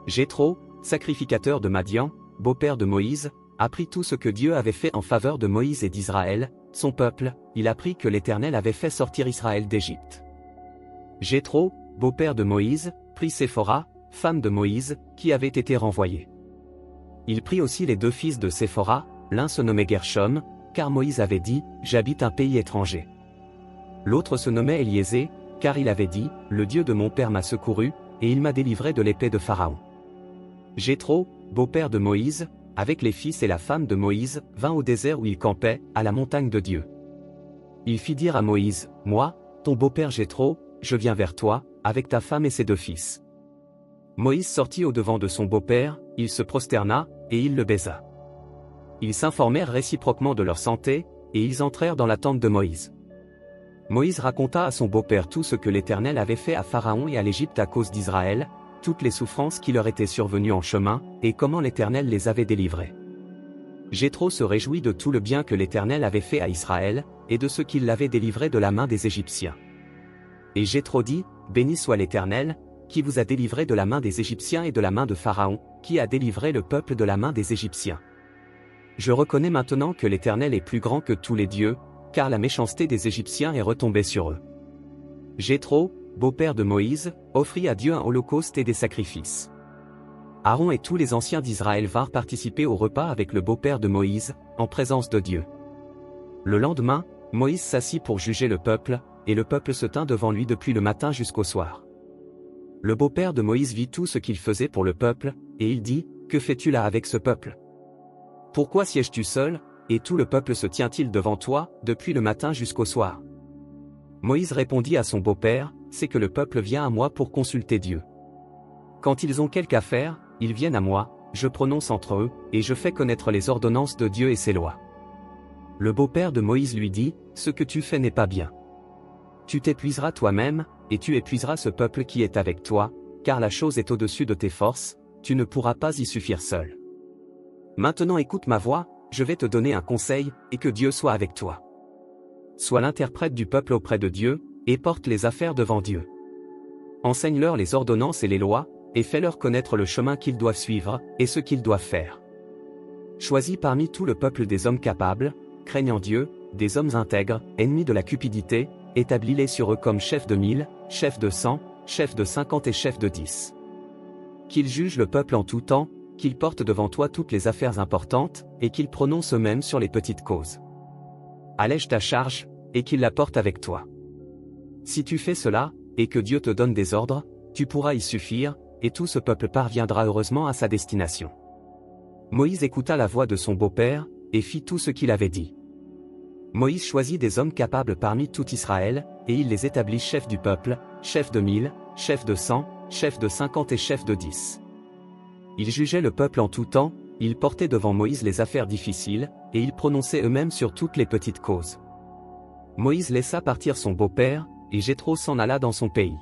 Jéthro, sacrificateur de Madian, beau-père de Moïse, apprit tout ce que Dieu avait fait en faveur de Moïse et d'Israël, son peuple. Il apprit que l'Éternel avait fait sortir Israël d'Égypte. Jéthro, beau-père de Moïse, prit Séphora, femme de Moïse, qui avait été renvoyée. Il prit aussi les deux fils de Séphora, l'un se nommait Gershom, car Moïse avait dit, « J'habite un pays étranger ». L'autre se nommait Éliésée, car il avait dit, « Le Dieu de mon père m'a secouru, et il m'a délivré de l'épée de Pharaon ». Jéthro, beau-père de Moïse, avec les fils et la femme de Moïse, vint au désert où il campait, à la montagne de Dieu. Il fit dire à Moïse, « Moi, ton beau-père Jéthro, je viens vers toi, avec ta femme et ses deux fils. » Moïse sortit au-devant de son beau-père, il se prosterna, et il le baisa. Ils s'informèrent réciproquement de leur santé, et ils entrèrent dans la tente de Moïse. Moïse raconta à son beau-père tout ce que l'Éternel avait fait à Pharaon et à l'Égypte à cause d'Israël, toutes les souffrances qui leur étaient survenues en chemin, et comment l'Éternel les avait délivrés. Jéthro se réjouit de tout le bien que l'Éternel avait fait à Israël, et de ce qu'il l'avait délivré de la main des Égyptiens. Et Jéthro dit, « Béni soit l'Éternel, qui vous a délivré de la main des Égyptiens et de la main de Pharaon, qui a délivré le peuple de la main des Égyptiens. Je reconnais maintenant que l'Éternel est plus grand que tous les dieux, car la méchanceté des Égyptiens est retombée sur eux. » Jéthro, beau-père de Moïse, offrit à Dieu un holocauste et des sacrifices. Aaron et tous les anciens d'Israël vinrent participer au repas avec le beau-père de Moïse, en présence de Dieu. Le lendemain, Moïse s'assit pour juger le peuple, et le peuple se tint devant lui depuis le matin jusqu'au soir. Le beau-père de Moïse vit tout ce qu'il faisait pour le peuple, et il dit, « Que fais-tu là avec ce peuple? Pourquoi sièges-tu seul, et tout le peuple se tient-il devant toi, depuis le matin jusqu'au soir ?» Moïse répondit à son beau-père, « C'est que le peuple vient à moi pour consulter Dieu. Quand ils ont quelque affaire, ils viennent à moi, je prononce entre eux, et je fais connaître les ordonnances de Dieu et ses lois. » Le beau-père de Moïse lui dit, « Ce que tu fais n'est pas bien. Tu t'épuiseras toi-même, et tu épuiseras ce peuple qui est avec toi, car la chose est au-dessus de tes forces, tu ne pourras pas y suffire seul. Maintenant écoute ma voix, je vais te donner un conseil, et que Dieu soit avec toi. Sois l'interprète du peuple auprès de Dieu, et porte les affaires devant Dieu. Enseigne-leur les ordonnances et les lois, et fais-leur connaître le chemin qu'ils doivent suivre, et ce qu'ils doivent faire. Choisis parmi tout le peuple des hommes capables, craignant Dieu, des hommes intègres, ennemis de la cupidité, établis-les sur eux comme chefs de 1000, chefs de 100, chefs de 50 et chefs de 10. Qu'ils jugent le peuple en tout temps, qu'ils portent devant toi toutes les affaires importantes, et qu'ils prononcent eux-mêmes sur les petites causes. Allège ta charge, et qu'ils la portent avec toi. Si tu fais cela, et que Dieu te donne des ordres, tu pourras y suffire, et tout ce peuple parviendra heureusement à sa destination. » Moïse écouta la voix de son beau-père, et fit tout ce qu'il avait dit. Moïse choisit des hommes capables parmi tout Israël, et il les établit chefs du peuple, chefs de 1000, chefs de 100, chefs de 50 et chefs de 10. Ils jugeaient le peuple en tout temps, ils portaient devant Moïse les affaires difficiles, et ils prononçaient eux-mêmes sur toutes les petites causes. Moïse laissa partir son beau-père, et Jéthro s'en alla dans son pays.